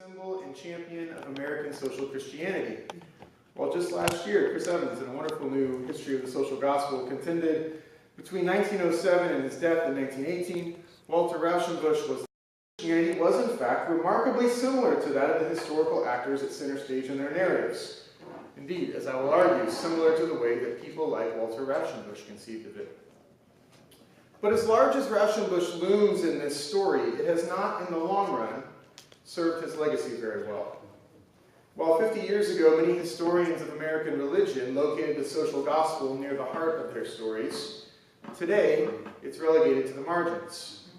symbol and champion of American social Christianity. Well, just last year, Chris Evans, in a wonderful new history of the social gospel, contended between 1907 and his death in 1918, Walter Rauschenbusch was Christianity was in fact remarkably similar to that of the historical actors at center stage in their narratives. Indeed, as I will argue, similar to the way that people like Walter Rauschenbusch conceived of it. But as large as Rauschenbusch looms in this story, it has not, in the long run, served his legacy very well. While 50 years ago, many historians of American religion located the social gospel near the heart of their stories, today it's relegated to the margins.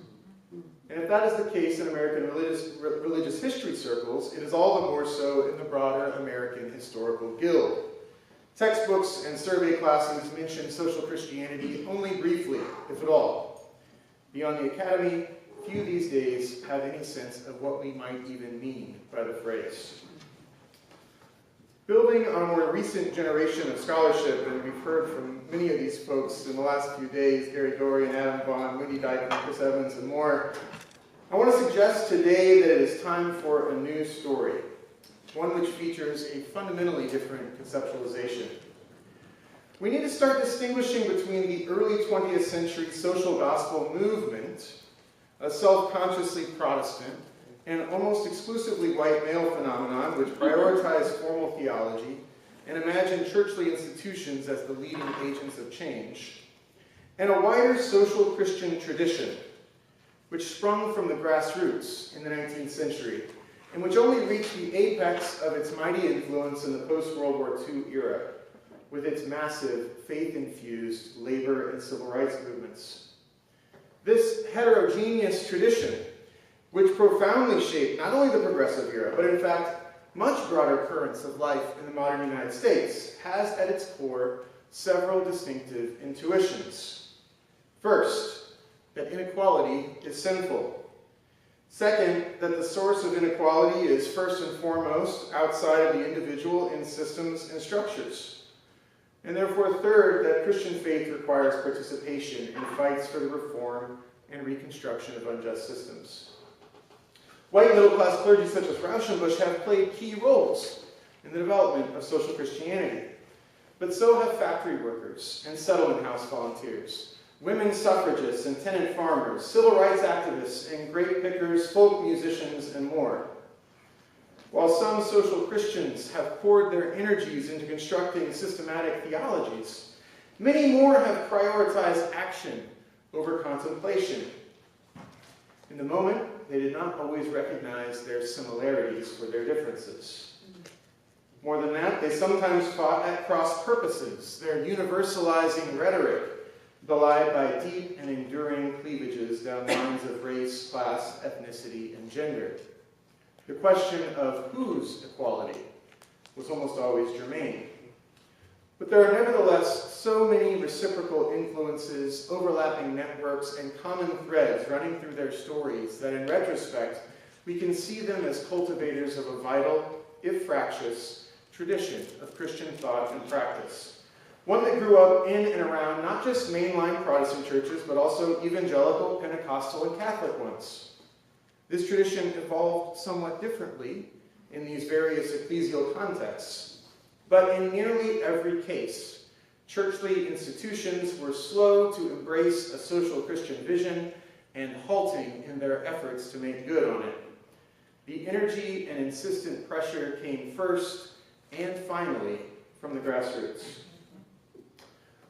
And if that is the case in American religious history circles, it is all the more so in the broader American Historical Guild. Textbooks and survey classes mention social Christianity only briefly, if at all. Beyond the academy, few these days have any sense of what we might even mean by the phrase. Building on a more recent generation of scholarship, and we've heard from many of these folks in the last few days, Gary Dorian, Adam Vaughn, Wendy Dyke, Chris Evans, and more, I want to suggest today that it is time for a new story, one which features a fundamentally different conceptualization. We need to start distinguishing between the early 20th century social gospel movement, a self-consciously Protestant and almost exclusively white male phenomenon which prioritized formal theology and imagined churchly institutions as the leading agents of change, and a wider social Christian tradition which sprung from the grassroots in the 19th century and which only reached the apex of its mighty influence in the post-World War II era with its massive faith-infused labor and civil rights movements. This heterogeneous tradition, which profoundly shaped not only the progressive era, but in fact much broader currents of life in the modern United States, has at its core several distinctive intuitions. First, that inequality is sinful. Second, that the source of inequality is first and foremost outside of the individual in systems and structures. And therefore, third, that Christian faith requires participation in fights for the reform and reconstruction of unjust systems. White middle-class clergy such as Rauschenbusch have played key roles in the development of social Christianity. But so have factory workers and settlement house volunteers, women suffragists and tenant farmers, civil rights activists and grape pickers, folk musicians, and more. While some social Christians have poured their energies into constructing systematic theologies, many more have prioritized action over contemplation. In the moment, they did not always recognize their similarities for their differences. More than that, they sometimes fought at cross purposes, their universalizing rhetoric belied by deep and enduring cleavages down lines of race, class, ethnicity, and gender. The question of whose equality was almost always germane. But there are nevertheless so many reciprocal influences, overlapping networks, and common threads running through their stories that in retrospect, we can see them as cultivators of a vital, if fractious, tradition of Christian thought and practice. One that grew up in and around not just mainline Protestant churches, but also evangelical, Pentecostal, and Catholic ones. This tradition evolved somewhat differently in these various ecclesial contexts, but in nearly every case, churchly institutions were slow to embrace a social Christian vision and halting in their efforts to make good on it. The energy and insistent pressure came first and finally from the grassroots.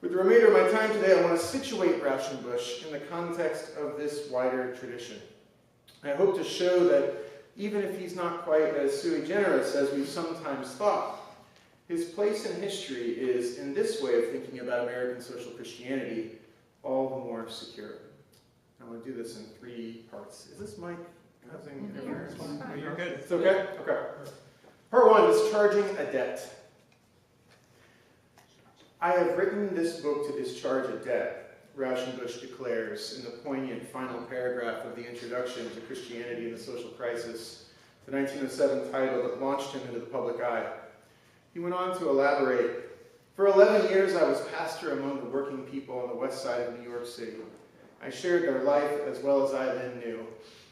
With the remainder of my time today, I want to situate Rauschenbusch in the context of this wider tradition. I hope to show that even if he's not quite as sui generis as we've sometimes thought, his place in history is, in this way of thinking about American social Christianity, all the more secure. I want to do this in 3 parts. Is this mic causing interference? You're good. It's okay? Okay. Part 1, discharging a debt. I have written this book to discharge a debt, Rauschenbusch declares in the poignant final paragraph of the introduction to Christianity and the Social Crisis, the 1907 title that launched him into the public eye. He went on to elaborate, "For 11 years I was pastor among the working people on the west side of New York City. I shared their life as well as I then knew.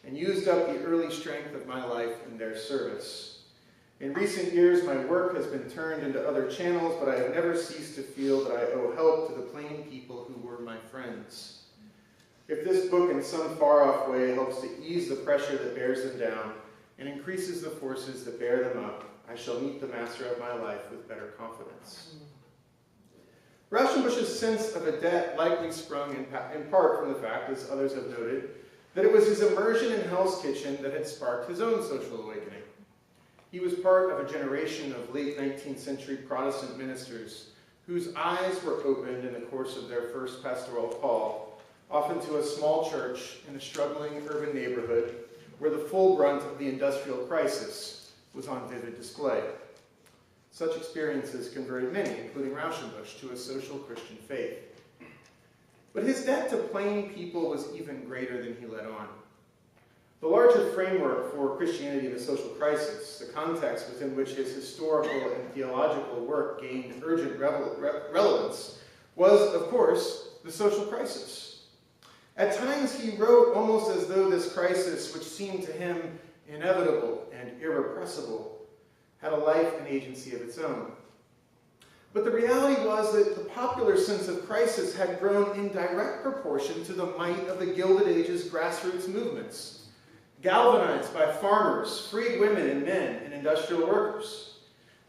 and used up the early strength of my life in their service. In recent years, my work has been turned into other channels, but I have never ceased to feel that I owe help to the plain people who were my friends. If this book in some far-off way helps to ease the pressure that bears them down and increases the forces that bear them up, I shall meet the master of my life with better confidence. Rauschenbusch's sense of a debt likely sprung in part from the fact, as others have noted, that it was his immersion in Hell's Kitchen that had sparked his own social awakening. He was part of a generation of late 19th century Protestant ministers whose eyes were opened in the course of their first pastoral call, often to a small church in a struggling urban neighborhood where the full brunt of the industrial crisis was on vivid display. Such experiences converted many, including Rauschenbusch, to a social Christian faith. But his debt to plain people was even greater than he let on. The larger framework for Christianity in the social crisis, the context within which his historical and theological work gained urgent relevance, was, of course, the social crisis. At times he wrote almost as though this crisis, which seemed to him inevitable and irrepressible, had a life and agency of its own. But the reality was that the popular sense of crisis had grown in direct proportion to the might of the Gilded Age's grassroots movements, galvanized by farmers, freed women and men, and industrial workers.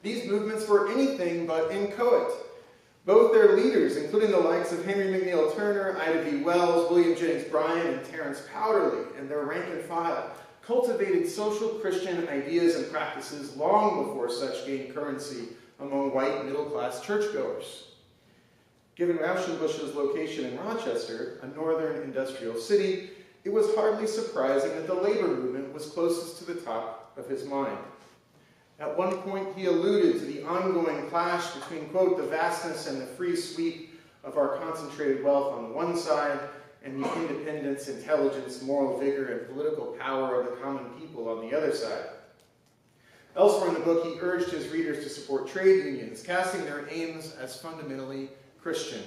These movements were anything but inchoate. Both their leaders, including the likes of Henry McNeill Turner, Ida B. Wells, William Jennings Bryan, and Terence Powderly, and their rank and file, cultivated social Christian ideas and practices long before such gained currency among white middle-class churchgoers. Given Rauschenbusch's location in Rochester, a northern industrial city, it was hardly surprising that the labor movement was closest to the top of his mind. At one point, he alluded to the ongoing clash between, quote, the vastness and the free sweep of our concentrated wealth on the one side, and the independence, intelligence, moral vigor, and political power of the common people on the other side. Elsewhere in the book, he urged his readers to support trade unions, casting their aims as fundamentally Christian.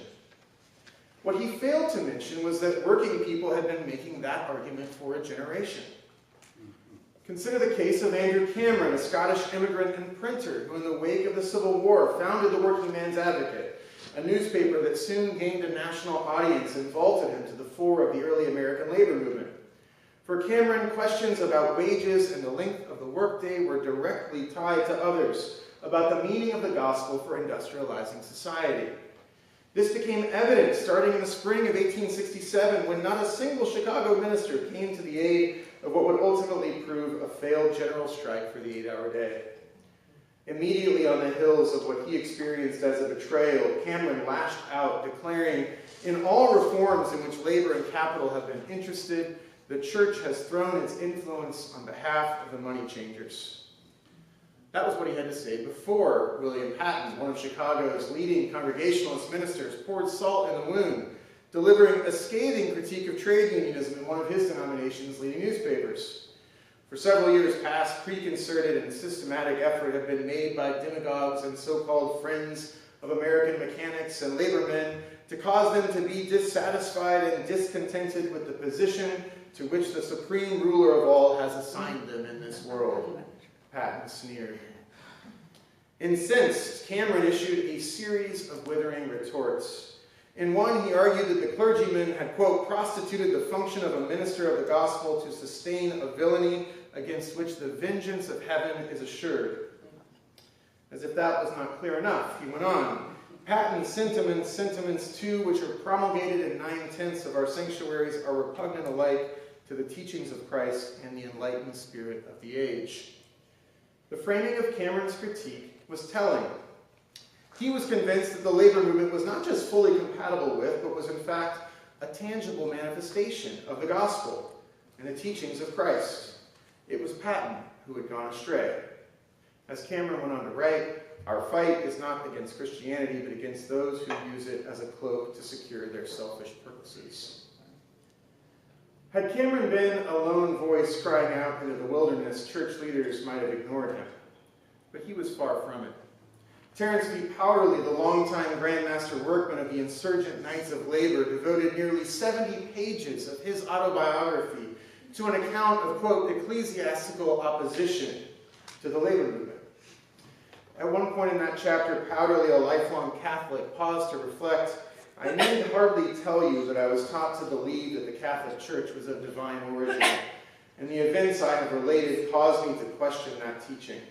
What he failed to mention was that working people had been making that argument for a generation. Consider the case of Andrew Cameron, a Scottish immigrant and printer who in the wake of the Civil War founded the Working Man's Advocate, a newspaper that soon gained a national audience and vaulted him to the fore of the early American labor movement. For Cameron, questions about wages and the length of the workday were directly tied to others about the meaning of the gospel for industrializing society. This became evident starting in the spring of 1867 when not a single Chicago minister came to the aid of what would ultimately prove a failed general strike for the 8-hour day. Immediately on the heels of what he experienced as a betrayal, Cameron lashed out, declaring, "In all reforms in which labor and capital have been interested, the church has thrown its influence on behalf of the money changers." That was what he had to say before William Patton, one of Chicago's leading Congregationalist ministers, poured salt in the wound, delivering a scathing critique of trade unionism in one of his denomination's leading newspapers. For several years past, preconcerted and systematic effort had been made by demagogues and so-called friends of American mechanics and labormen to cause them to be dissatisfied and discontented with the position to which the supreme ruler of all has assigned them in this world. Patton sneered. Incensed, Cameron issued a series of withering retorts. In one, he argued that the clergyman had, quote, prostituted the function of a minister of the gospel to sustain a villainy against which the vengeance of heaven is assured. As if that was not clear enough, he went on. Patton's sentiments too, which are promulgated in 9/10 of our sanctuaries, are repugnant alike to the teachings of Christ and the enlightened spirit of the age. The framing of Cameron's critique was telling. He was convinced that the labor movement was not just fully compatible with, but was in fact a tangible manifestation of the gospel and the teachings of Christ. It was Patton who had gone astray. As Cameron went on to write, our fight is not against Christianity, but against those who use it as a cloak to secure their selfish purposes. Had Cameron been a lone voice crying out into the wilderness, church leaders might have ignored him. But he was far from it. Terence B. Powderly, the longtime Grand Master workman of the insurgent Knights of Labor, devoted nearly 70 pages of his autobiography to an account of, quote, ecclesiastical opposition to the labor movement. At one point in that chapter, Powderly, a lifelong Catholic, paused to reflect, "I need hardly tell you that I was taught to believe that the Catholic Church was of divine origin, and the events I have related caused me to question that teaching.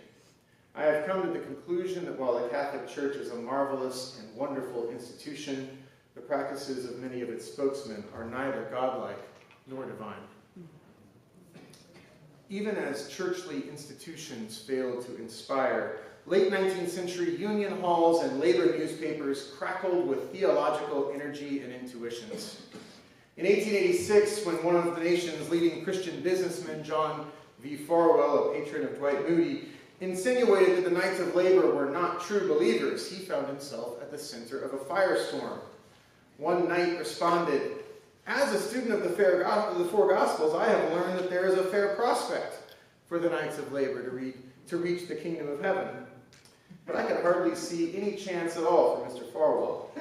I have come to the conclusion that while the Catholic Church is a marvelous and wonderful institution, the practices of many of its spokesmen are neither godlike nor divine." Even as churchly institutions failed to inspire, late 19th century union halls and labor newspapers crackled with theological energy and intuitions. In 1886, when one of the nation's leading Christian businessmen, John V. Farwell, a patron of Dwight Moody, insinuated that the Knights of Labor were not true believers, he found himself at the center of a firestorm. One knight responded, "As a student of the four Gospels, I have learned that there is a fair prospect for the Knights of Labor to reach the kingdom of heaven. But I could hardly see any chance at all for Mr. Farwell.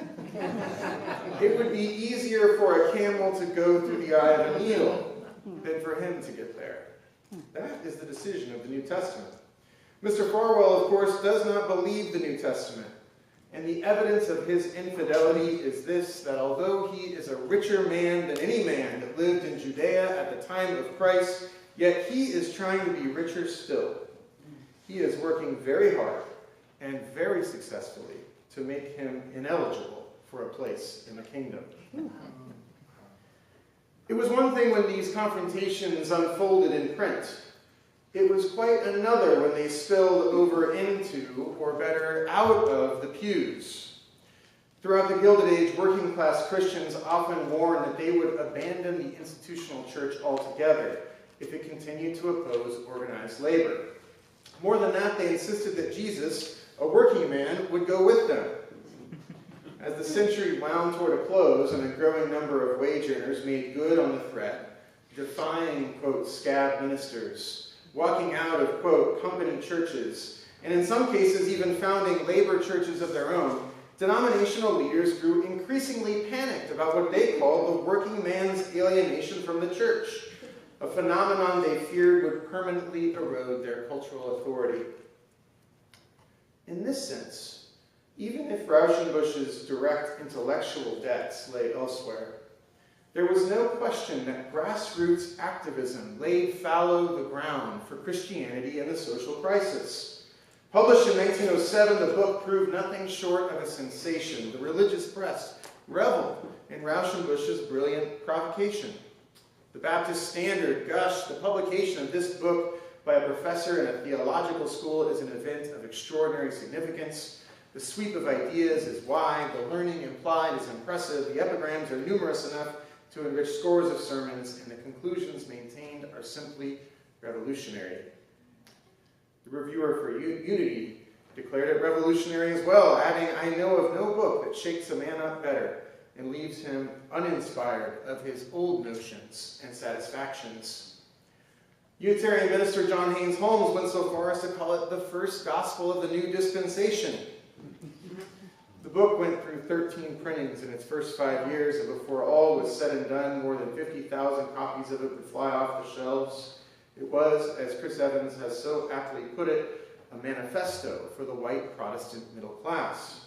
It would be easier for a camel to go through the eye of a needle than for him to get there." That is the decision of the New Testament. Mr. Farwell, of course, does not believe the New Testament. And the evidence of his infidelity is this, that although he is a richer man than any man that lived in Judea at the time of Christ, yet he is trying to be richer still. He is working very hard and very successfully to make him ineligible for a place in the kingdom. It was one thing when these confrontations unfolded in print. It was quite another when they spilled over into, or better, out of the pews. Throughout the Gilded Age, working-class Christians often warned that they would abandon the institutional church altogether if it continued to oppose organized labor. More than that, they insisted that Jesus, a working man, would go with them. As the century wound toward a close and a growing number of wage earners made good on the threat, defying, quote, scab ministers, walking out of, quote, company churches, and in some cases even founding labor churches of their own, denominational leaders grew increasingly panicked about what they called the working man's alienation from the church, a phenomenon they feared would permanently erode their cultural authority. In this sense, even if Rauschenbusch's direct intellectual debts lay elsewhere, there was no question that grassroots activism laid fallow the ground for Christianity and the social crisis. Published in 1907, the book proved nothing short of a sensation. The religious press reveled in Rauschenbusch's brilliant provocation. The Baptist Standard gushed, "The publication of this book by a professor in a theological school is an event of extraordinary significance. The sweep of ideas is wide, the learning implied is impressive, the epigrams are numerous enough to enrich scores of sermons, and the conclusions maintained are simply revolutionary." The reviewer for Unity declared it revolutionary as well, adding, "I know of no book that shakes a man up better and leaves him uninspired of his old notions and satisfactions." Unitarian minister John Haynes Holmes went so far as to call it the first gospel of the new dispensation. The book went through 13 printings in its first 5 years, and before all was said and done, more than 50,000 copies of it would fly off the shelves. It was, as Chris Evans has so aptly put it, a manifesto for the white Protestant middle class.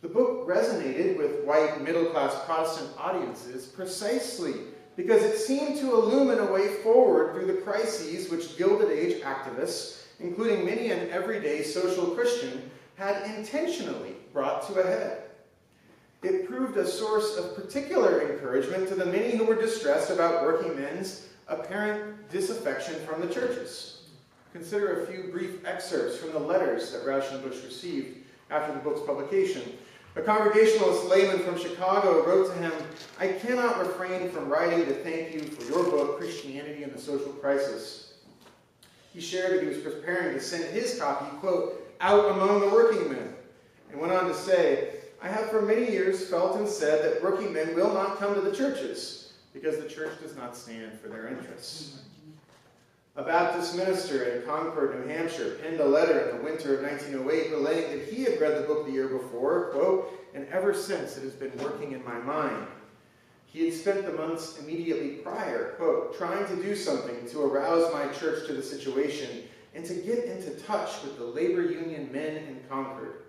The book resonated with white middle-class Protestant audiences precisely because it seemed to illumine a way forward through the crises which Gilded Age activists, including many an everyday social Christian, had intentionally brought to a head. It proved a source of particular encouragement to the many who were distressed about working men's apparent disaffection from the churches. Consider a few brief excerpts from the letters that Rauschenbusch received after the book's publication. A Congregationalist layman from Chicago wrote to him, "I cannot refrain from writing to thank you for your book, Christianity and the Social Crisis." He shared that he was preparing to send his copy, quote, "out among the working men," and went on to say, "I have for many years felt and said that working men will not come to the churches because the church does not stand for their interests." A Baptist minister in Concord, New Hampshire, penned a letter in the winter of 1908 relaying that he had read the book the year before, quote, "and ever since it has been working in my mind." He had spent the months immediately prior, quote, trying to do something to arouse my church to the situation and to get into touch with the labor union men in Concord.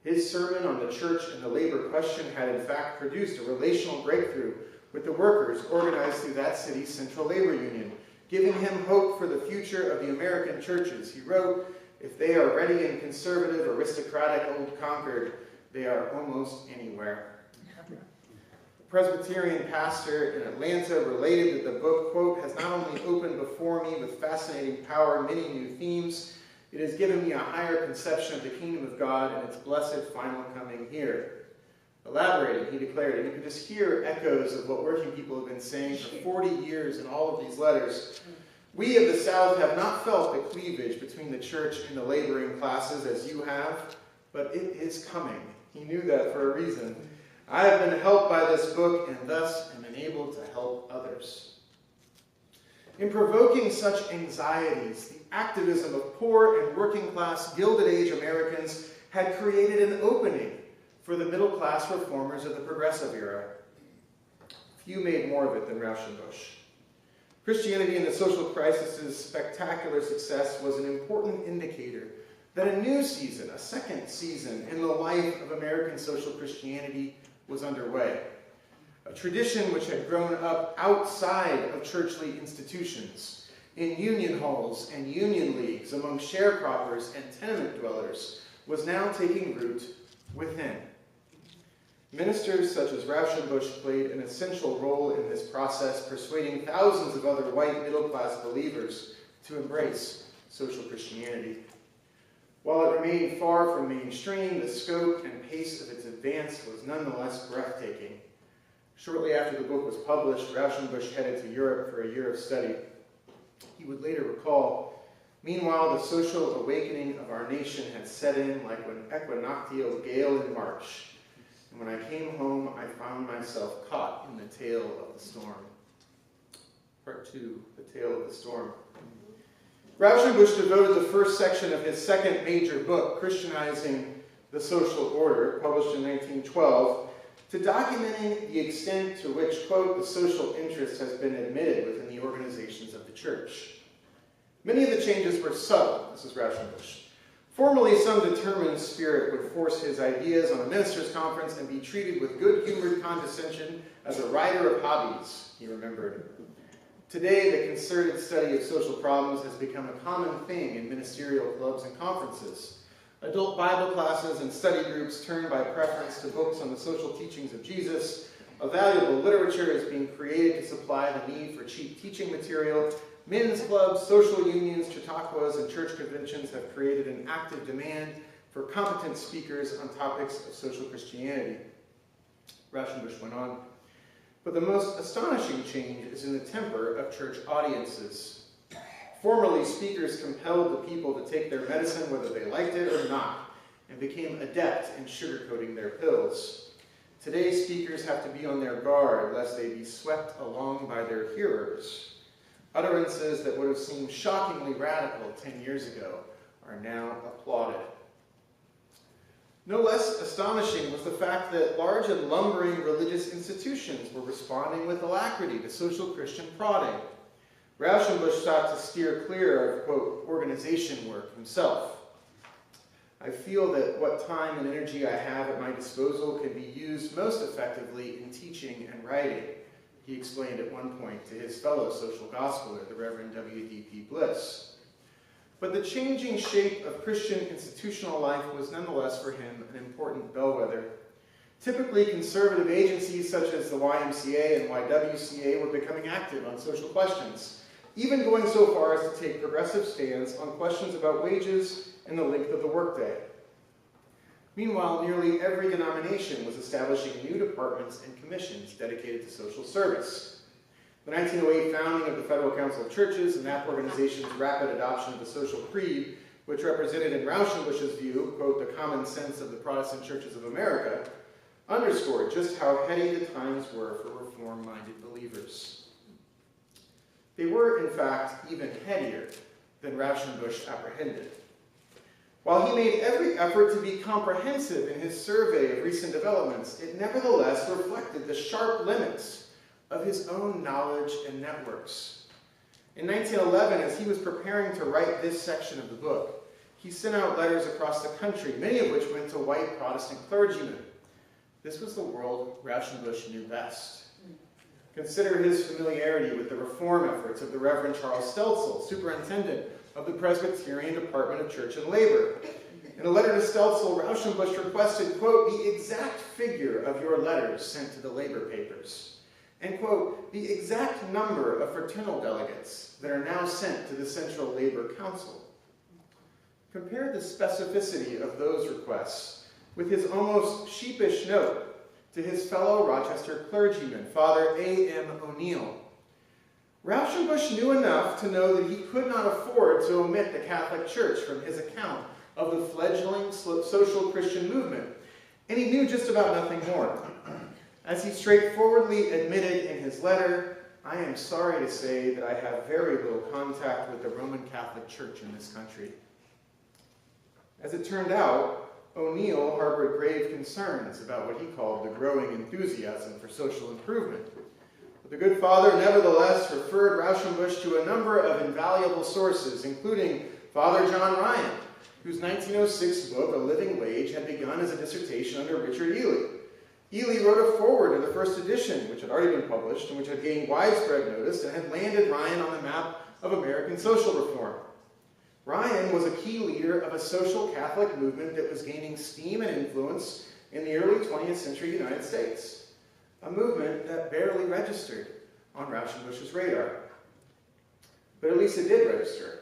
His sermon on the church and the labor question had in fact produced a relational breakthrough with the workers organized through that city's central labor union, giving him hope for the future of the American churches. He wrote, "If they are ready and conservative, aristocratic old Concord, they are almost anywhere." The Presbyterian pastor in Atlanta related that the book, quote, "has not only opened before me with fascinating power many new themes, it has given me a higher conception of the kingdom of God and its blessed final coming here." Elaborating, he declared, and you can just hear echoes of what working people have been saying for 40 years in all of these letters. "We of the South have not felt the cleavage between the church and the laboring classes as you have, but it is coming." He knew that for a reason. "I have been helped by this book and thus am enabled to help others." In provoking such anxieties, the activism of poor and working class Gilded Age Americans had created an opening for the middle class reformers of the Progressive era. Few made more of it than Rauschenbusch. Christianity in the Social Crisis's spectacular success was an important indicator that a new season, a second season in the life of American social Christianity was underway. A tradition which had grown up outside of churchly institutions, in union halls and union leagues, among sharecroppers and tenement dwellers, was now taking root within. Ministers such as Rauschenbusch played an essential role in this process, persuading thousands of other white middle-class believers to embrace social Christianity. While it remained far from mainstream, the scope and pace of its advance was nonetheless breathtaking. Shortly after the book was published, Rauschenbusch headed to Europe for a year of study. He would later recall, "Meanwhile, the social awakening of our nation had set in like an equinoctial gale in March. And when I came home, I found myself caught in the tail of the storm." Part 2, the tail of the storm. Rauschenbusch devoted the first section of his second major book, Christianizing the Social Order, published in 1912, to documenting the extent to which, quote, "the social interest has been admitted within the organizations of the church." Many of the changes were subtle, this is Rauschenbusch. Formerly, some determined spirit would force his ideas on a minister's conference and be treated with good-humored condescension as a writer of hobbies, he remembered. Today, the concerted study of social problems has become a common thing in ministerial clubs and conferences. Adult Bible classes and study groups turn by preference to books on the social teachings of Jesus. A valuable literature is being created to supply the need for cheap teaching material. Men's clubs, social unions, chautauquas, and church conventions have created an active demand for competent speakers on topics of social Christianity. Rauschenbusch went on, "But the most astonishing change is in the temper of church audiences. Formerly, speakers compelled the people to take their medicine whether they liked it or not, and became adept in sugarcoating their pills. Today, speakers have to be on their guard lest they be swept along by their hearers. Utterances that would have seemed shockingly radical 10 years ago are now applauded." No less astonishing was the fact that large and lumbering religious institutions were responding with alacrity to social Christian prodding. Rauschenbusch sought to steer clear of, quote, "organization work" himself. "I feel that what time and energy I have at my disposal can be used most effectively in teaching and writing," he explained at one point to his fellow social gospeler, the Reverend W.D.P. Bliss. But the changing shape of Christian institutional life was nonetheless for him an important bellwether. Typically, conservative agencies such as the YMCA and YWCA were becoming active on social questions, even going so far as to take progressive stands on questions about wages and the length of the workday. Meanwhile, nearly every denomination was establishing new departments and commissions dedicated to social service. The 1908 founding of the Federal Council of Churches and that organization's rapid adoption of the social creed, which represented in Rauschenbusch's view, quote, "the common sense of the Protestant churches of America," underscored just how heady the times were for reform-minded believers. They were, in fact, even headier than Rauschenbusch apprehended. While he made every effort to be comprehensive in his survey of recent developments, it nevertheless reflected the sharp limits of his own knowledge and networks. In 1911, as he was preparing to write this section of the book, he sent out letters across the country, many of which went to white Protestant clergymen. This was the world Rauschenbusch knew best. Consider his familiarity with the reform efforts of the Reverend Charles Stelzel, superintendent of the Presbyterian Department of Church and Labor. In a letter to Stelzel, Rauschenbusch requested, quote, the exact figure of your letters sent to the labor papers, and, quote, the exact number of fraternal delegates that are now sent to the Central Labor Council. Compare the specificity of those requests with his almost sheepish note to his fellow Rochester clergyman, Father A.M. O'Neill. Rauschenbusch knew enough to know that he could not afford to omit the Catholic Church from his account of the fledgling social Christian movement, and he knew just about nothing more. As he straightforwardly admitted in his letter, I am sorry to say that I have very little contact with the Roman Catholic Church in this country. As it turned out, O'Neill harbored grave concerns about what he called the growing enthusiasm for social improvement. But the good father nevertheless referred Rauschenbusch to a number of invaluable sources, including Father John Ryan, whose 1906 book, A Living Wage, had begun as a dissertation under Richard Ely. Ely wrote a foreword to the first edition, which had already been published and which had gained widespread notice and had landed Ryan on the map of American social reform. Ryan was a key leader of a social Catholic movement that was gaining steam and influence in the early 20th century United States, a movement that barely registered on Rauschenbusch's radar. But at least it did register.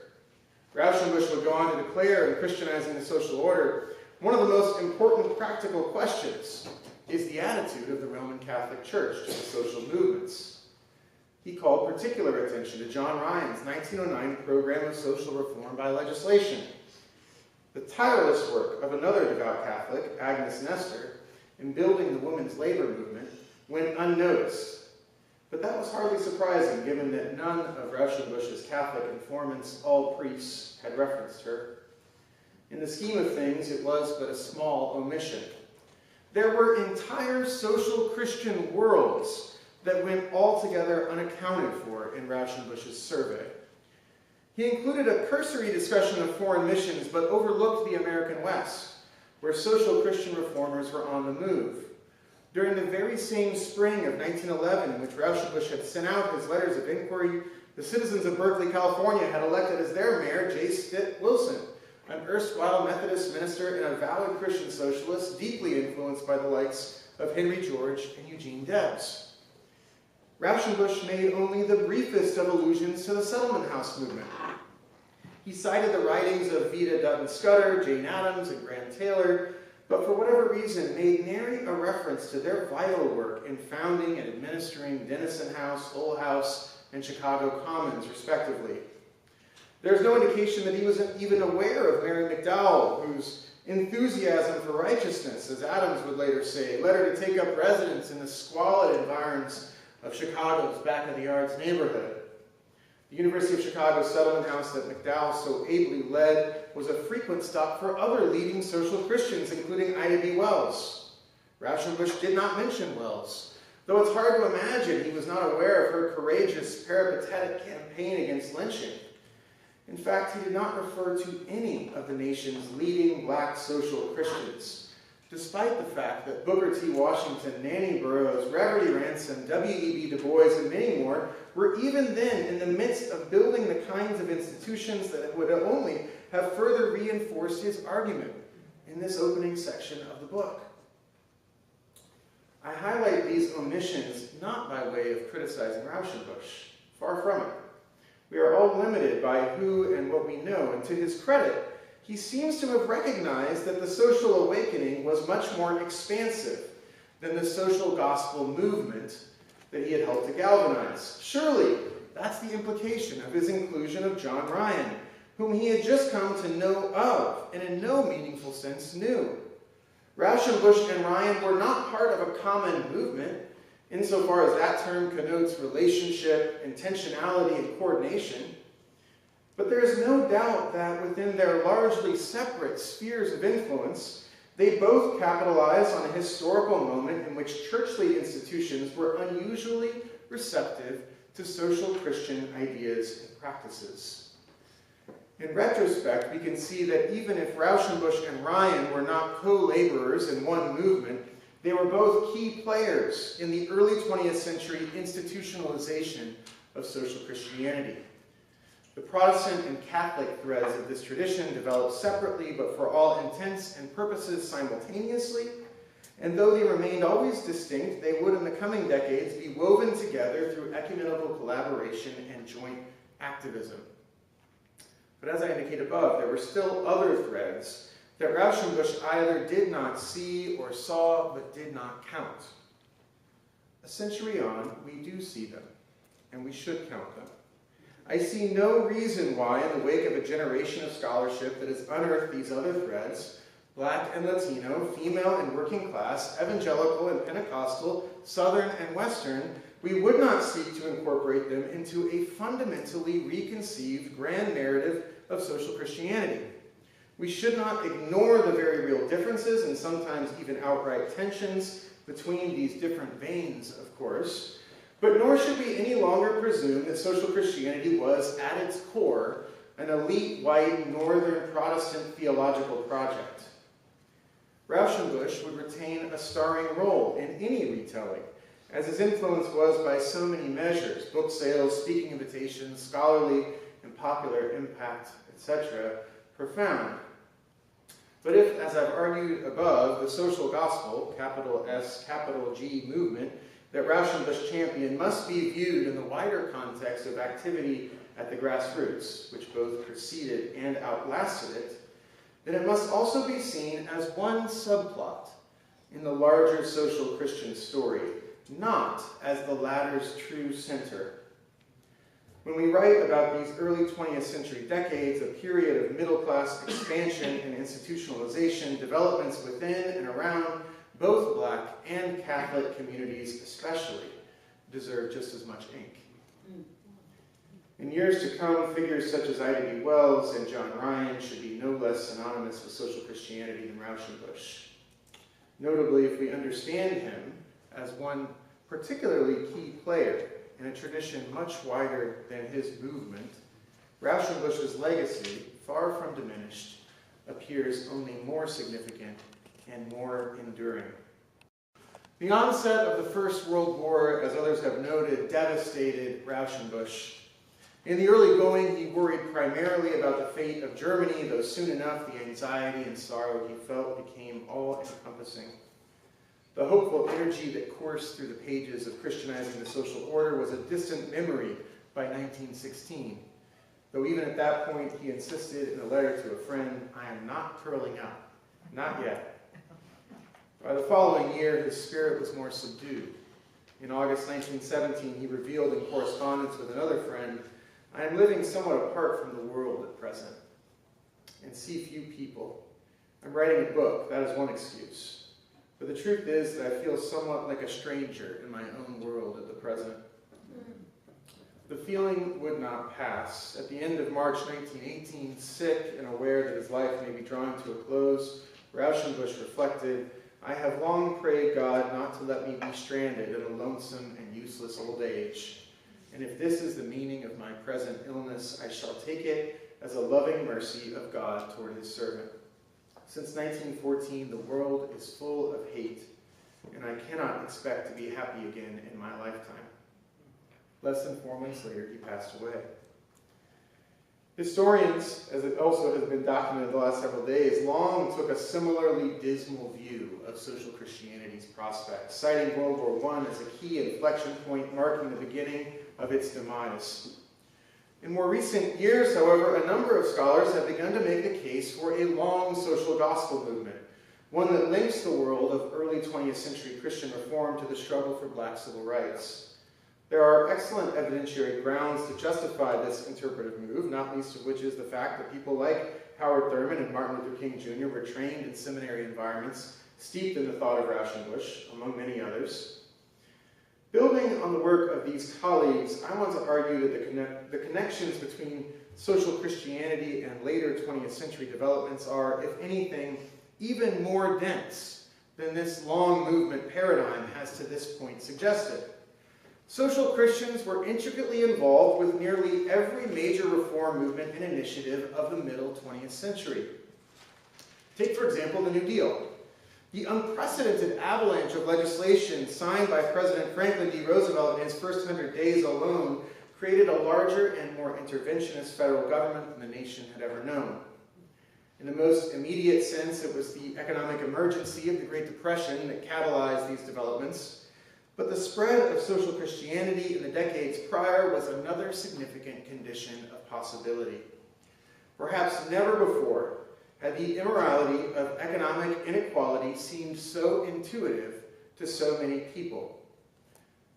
Rauschenbusch would go on to declare in Christianizing the Social Order, one of the most important practical questions is the attitude of the Roman Catholic Church to the social movements. He called particular attention to John Ryan's 1909 program of social reform by legislation. The tireless work of another devout Catholic, Agnes Nestor, in building the women's labor movement went unnoticed. But that was hardly surprising, given that none of Rauschenbusch's Catholic informants, all priests, had referenced her. In the scheme of things, it was but a small omission. There were entire social Christian worlds that went altogether unaccounted for in Rauschenbusch's survey. He included a cursory discussion of foreign missions, but overlooked the American West, where social Christian reformers were on the move. During the very same spring of 1911, in which Rauschenbusch had sent out his letters of inquiry, the citizens of Berkeley, California had elected as their mayor J. Stitt Wilson, an erstwhile Methodist minister and a avowed Christian socialist, deeply influenced by the likes of Henry George and Eugene Debs. Rauschenbusch made only the briefest of allusions to the settlement house movement. He cited the writings of Vida Dutton Scudder, Jane Addams, and Graham Taylor, but for whatever reason made nary a reference to their vital work in founding and administering Denison House, Hull House, and Chicago Commons, respectively. There's no indication that he was even aware of Mary McDowell, whose enthusiasm for righteousness, as Adams would later say, led her to take up residence in the squalid environs of Chicago's back-of-the-yards neighborhood. The University of Chicago settlement house that McDowell so ably led was a frequent stop for other leading social Christians, including Ida B. Wells. Rauschenbusch did not mention Wells, though it's hard to imagine he was not aware of her courageous, peripatetic campaign against lynching. In fact, he did not refer to any of the nation's leading black social Christians, despite the fact that Booker T. Washington, Nanny Burroughs, Reverdy Ransom, W.E.B. Du Bois, and many more were even then in the midst of building the kinds of institutions that would only have further reinforced his argument in this opening section of the book. I highlight these omissions not by way of criticizing Rauschenbusch, far from it. We are all limited by who and what we know, and to his credit, he seems to have recognized that the social awakening was much more expansive than the social gospel movement that he had helped to galvanize. Surely, that's the implication of his inclusion of John Ryan, whom he had just come to know of, and in no meaningful sense knew. Rauschenbusch and Ryan were not part of a common movement, insofar as that term connotes relationship, intentionality, and coordination. But there is no doubt that within their largely separate spheres of influence, they both capitalize on a historical moment in which churchly institutions were unusually receptive to social Christian ideas and practices. In retrospect, we can see that even if Rauschenbusch and Ryan were not co-laborers in one movement, they were both key players in the early 20th century institutionalization of social Christianity. The Protestant and Catholic threads of this tradition developed separately, but for all intents and purposes simultaneously, and though they remained always distinct, they would in the coming decades be woven together through ecumenical collaboration and joint activism. But as I indicated above, there were still other threads that Rauschenbusch either did not see or saw, but did not count. A century on, we do see them, and we should count them. I see no reason why, in the wake of a generation of scholarship that has unearthed these other threads, Black and Latino, female and working class, evangelical and Pentecostal, Southern and Western, we would not seek to incorporate them into a fundamentally reconceived grand narrative of social Christianity. We should not ignore the very real differences and sometimes even outright tensions between these different veins, of course, but nor should we any longer presume that social Christianity was, at its core, an elite, white, northern Protestant theological project. Rauschenbusch would retain a starring role in any retelling, as his influence was by so many measures, book sales, speaking invitations, scholarly and popular impact, etc., profound. But if, as I've argued above, the social gospel, capital S, capital G movement, that Rauschenbusch championed must be viewed in the wider context of activity at the grassroots, which both preceded and outlasted it, then it must also be seen as one subplot in the larger social Christian story, not as the latter's true center. When we write about these early 20th century decades, a period of middle-class expansion and institutionalization, developments within and around both Black and Catholic communities especially deserve just as much ink. In years to come, figures such as Ida B. Wells and John Ryan should be no less synonymous with social Christianity than Rauschenbusch. Notably, if we understand him as one particularly key player in a tradition much wider than his movement, Rauschenbusch's legacy, far from diminished, appears only more significant and more enduring. The onset of the First World War, as others have noted, devastated Rauschenbusch. In the early going, he worried primarily about the fate of Germany, though soon enough the anxiety and sorrow he felt became all-encompassing. The hopeful energy that coursed through the pages of Christianizing the Social Order was a distant memory by 1916, though even at that point he insisted in a letter to a friend, "I am not curling up, not yet." By the following year, his spirit was more subdued. In August 1917, he revealed in correspondence with another friend, "I am living somewhat apart from the world at present and see few people. I'm writing a book, that is one excuse. But the truth is that I feel somewhat like a stranger in my own world at the present." The feeling would not pass. At the end of March 1918, sick and aware that his life may be drawing to a close, Rauschenbusch reflected, "I have long prayed God not to let me be stranded in a lonesome and useless old age. And if this is the meaning of my present illness, I shall take it as a loving mercy of God toward his servant. Since 1914, the world is full of hate, and I cannot expect to be happy again in my lifetime." Less than 4 months later, he passed away. Historians, as it also has been documented the last several days, long took a similarly dismal view of social Christianity's prospects, citing World War I as a key inflection point marking the beginning of its demise. In more recent years, however, a number of scholars have begun to make the case for a long social gospel movement, one that links the world of early 20th century Christian reform to the struggle for Black civil rights. There are excellent evidentiary grounds to justify this interpretive move, not least of which is the fact that people like Howard Thurman and Martin Luther King Jr. were trained in seminary environments, steeped in the thought of Rauschenbusch, among many others. Building on the work of these colleagues, I want to argue that the connections between social Christianity and later 20th century developments are, if anything, even more dense than this long movement paradigm has to this point suggested. Social Christians were intricately involved with nearly every major reform movement and initiative of the middle 20th century. Take, for example, the New Deal. The unprecedented avalanche of legislation signed by President Franklin D. Roosevelt in his first 100 days alone created a larger and more interventionist federal government than the nation had ever known. In the most immediate sense, it was the economic emergency of the Great Depression that catalyzed these developments, but the spread of social Christianity in the decades prior was another significant condition of possibility. Perhaps never before had the immorality of economic inequality seemed so intuitive to so many people.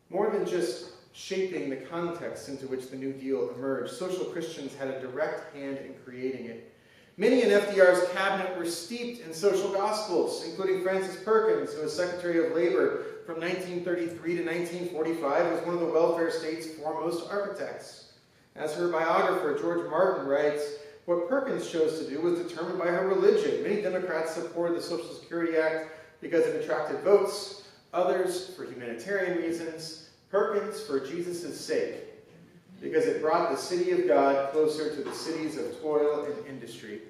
More than just shaping the context into which the New Deal emerged, social Christians had a direct hand in creating it. Many in FDR's cabinet were steeped in social gospels, including Frances Perkins, who was Secretary of Labor from 1933 to 1945, was one of the welfare state's foremost architects. As her biographer, George Martin, writes, what Perkins chose to do was determined by her religion. Many Democrats supported the Social Security Act because it attracted votes, others for humanitarian reasons, Perkins for Jesus' sake, because it brought the city of God closer to the cities of toil and industry.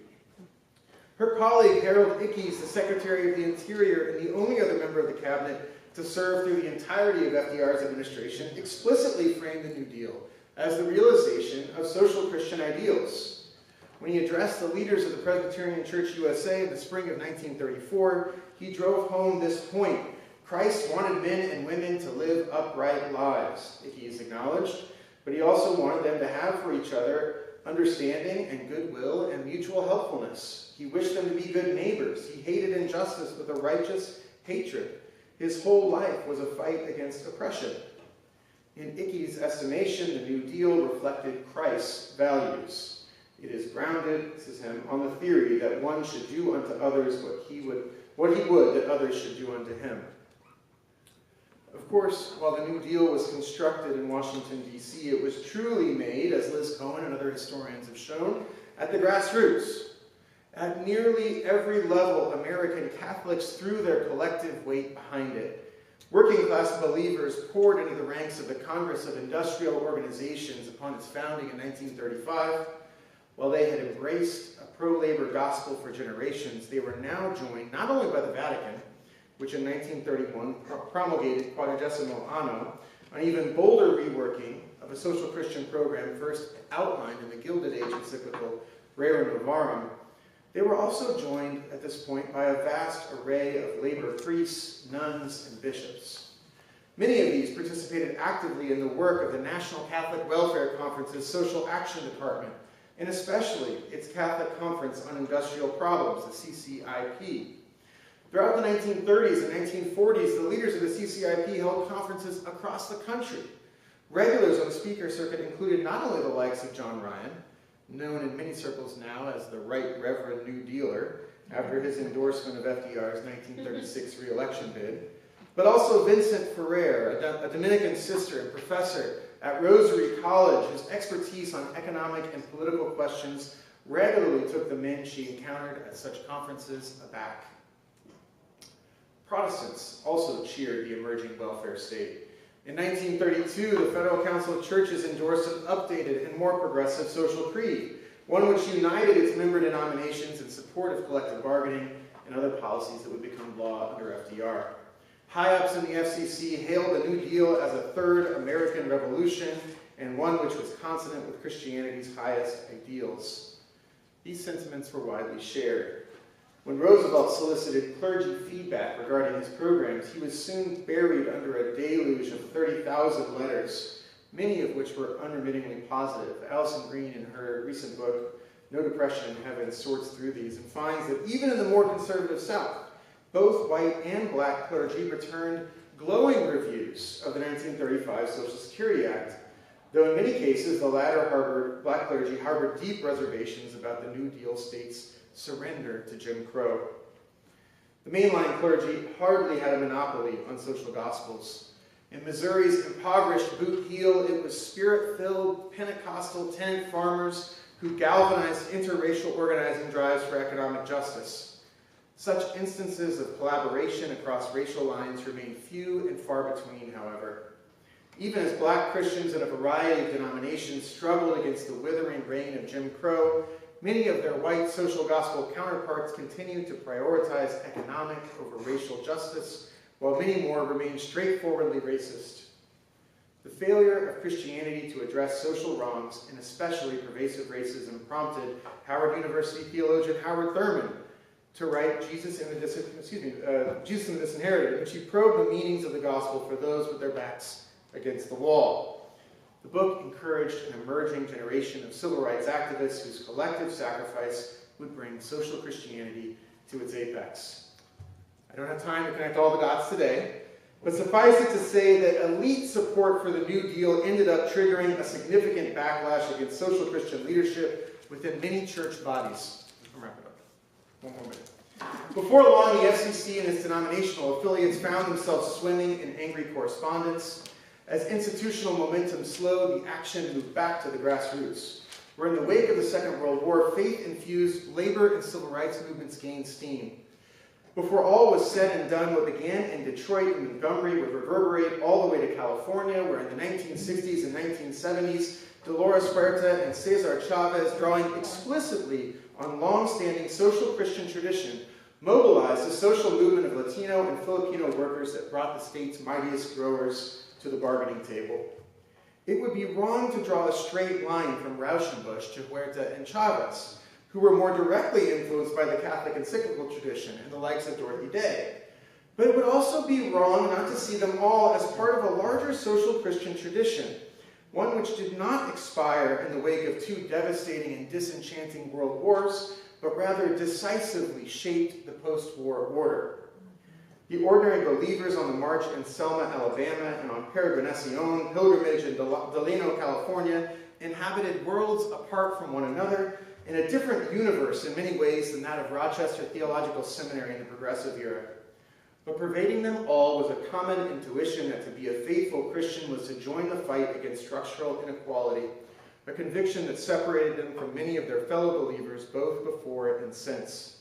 Her colleague, Harold Ickes, the Secretary of the Interior and the only other member of the cabinet to serve through the entirety of FDR's administration, explicitly framed the New Deal as the realization of social Christian ideals. When he addressed the leaders of the Presbyterian Church USA in the spring of 1934, he drove home this point. Christ wanted men and women to live upright lives, Ickes acknowledged, but he also wanted them to have for each other understanding and goodwill and mutual helpfulness. He wished them to be good neighbors. He hated injustice with a righteous hatred. His whole life was a fight against oppression. In Ickes' estimation, the New Deal reflected Christ's values. It is grounded, this is him, on the theory that one should do unto others what he would that others should do unto him. Of course, while the New Deal was constructed in Washington, D.C., it was truly made, as Liz Cohen and other historians have shown, at the grassroots. At nearly every level, American Catholics threw their collective weight behind it. Working-class believers poured into the ranks of the Congress of Industrial Organizations upon its founding in 1935. While they had embraced a pro-labor gospel for generations, they were now joined not only by the Vatican, which in 1931 promulgated Quadragesimo Anno, an even bolder reworking of a social Christian program first outlined in the Gilded Age encyclical Rerum Novarum. They were also joined at this point by a vast array of labor priests, nuns, and bishops. Many of these participated actively in the work of the National Catholic Welfare Conference's Social Action Department, and especially its Catholic Conference on Industrial Problems, the CCIP. Throughout the 1930s and 1940s, the leaders of the CCIP held conferences across the country. Regulars on the speaker circuit included not only the likes of John Ryan, known in many circles now as the Right Reverend New Dealer, after his endorsement of FDR's 1936 re-election bid, but also Vincent Ferrer, a Dominican sister and professor at Rosary College, whose expertise on economic and political questions regularly took the men she encountered at such conferences aback. Protestants also cheered the emerging welfare state. In 1932, the Federal Council of Churches endorsed an updated and more progressive social creed, one which united its member denominations in support of collective bargaining and other policies that would become law under FDR. High-ups in the FCC hailed the New Deal as a third American revolution and one which was consonant with Christianity's highest ideals. These sentiments were widely shared. When Roosevelt solicited clergy feedback regarding his programs, he was soon buried under a deluge of 30,000 letters, many of which were unremittingly positive. Allison Green, in her recent book, No Depression in Heaven, sorts through these and finds that even in the more conservative South, both white and black clergy returned glowing reviews of the 1935 Social Security Act, though in many cases the latter black clergy harbored deep reservations about the New Deal state's surrender to Jim Crow. The mainline clergy hardly had a monopoly on social gospels. In Missouri's impoverished Boot Heel, it was spirit-filled Pentecostal tenant farmers who who galvanized interracial organizing drives for economic justice. Such instances of collaboration across racial lines remain few and far between, however. Even as black Christians in a variety of denominations struggled against the withering reign of Jim Crow, many of their white social gospel counterparts continued to prioritize economic over racial justice, while many more remained straightforwardly racist. The failure of Christianity to address social wrongs, and especially pervasive racism, prompted Howard University theologian Howard Thurman to write Jesus and the Disinherited, in which he probed the meanings of the gospel for those with their backs against the wall. The book encouraged an emerging generation of civil rights activists whose collective sacrifice would bring social Christianity to its apex. I don't have time to connect all the dots today, but suffice it to say that elite support for the New Deal ended up triggering a significant backlash against social Christian leadership within many church bodies. I'll wrap it up. One more minute. Before long, the FCC and its denominational affiliates found themselves swimming in angry correspondence. As institutional momentum slowed, the action moved back to the grassroots, where in the wake of the Second World War, faith-infused labor and civil rights movements gained steam. Before all was said and done, what began in Detroit and Montgomery would reverberate all the way to California, where in the 1960s and 1970s, Dolores Huerta and Cesar Chavez, drawing explicitly on long-standing social Christian tradition, mobilized the social movement of Latino and Filipino workers that brought the state's mightiest growers to the bargaining table. It would be wrong to draw a straight line from Rauschenbusch to Huerta and Chavez, who were more directly influenced by the Catholic encyclical tradition and the likes of Dorothy Day. But it would also be wrong not to see them all as part of a larger social Christian tradition, one which did not expire in the wake of two devastating and disenchanting world wars, but rather decisively shaped the post-war order. The ordinary believers on the march in Selma, Alabama, and on Peregrinacion pilgrimage in Delano, California, inhabited worlds apart from one another, in a different universe in many ways than that of Rochester Theological Seminary in the Progressive era. But pervading them all was a common intuition that to be a faithful Christian was to join the fight against structural inequality, a conviction that separated them from many of their fellow believers both before and since.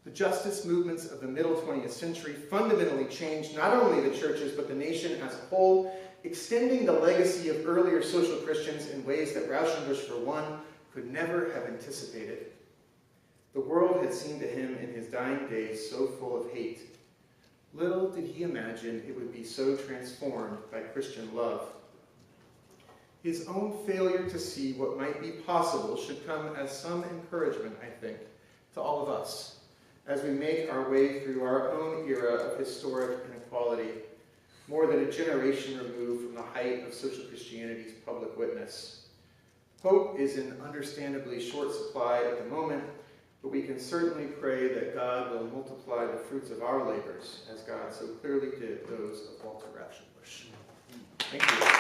The justice movements of the middle 20th century fundamentally changed not only the churches but the nation as a whole, extending the legacy of earlier social Christians in ways that Rauschenbusch, for one, could never have anticipated. The world had seemed to him in his dying days so full of hate. Little did he imagine it would be so transformed by Christian love. His own failure to see what might be possible should come as some encouragement, I think, to all of us as we make our way through our own era of historic inequality, more than a generation removed from the height of social Christianity's public witness. Hope is in understandably short supply at the moment, but we can certainly pray that God will multiply the fruits of our labors, as God so clearly did those of Walter Rauschenbusch. Thank you.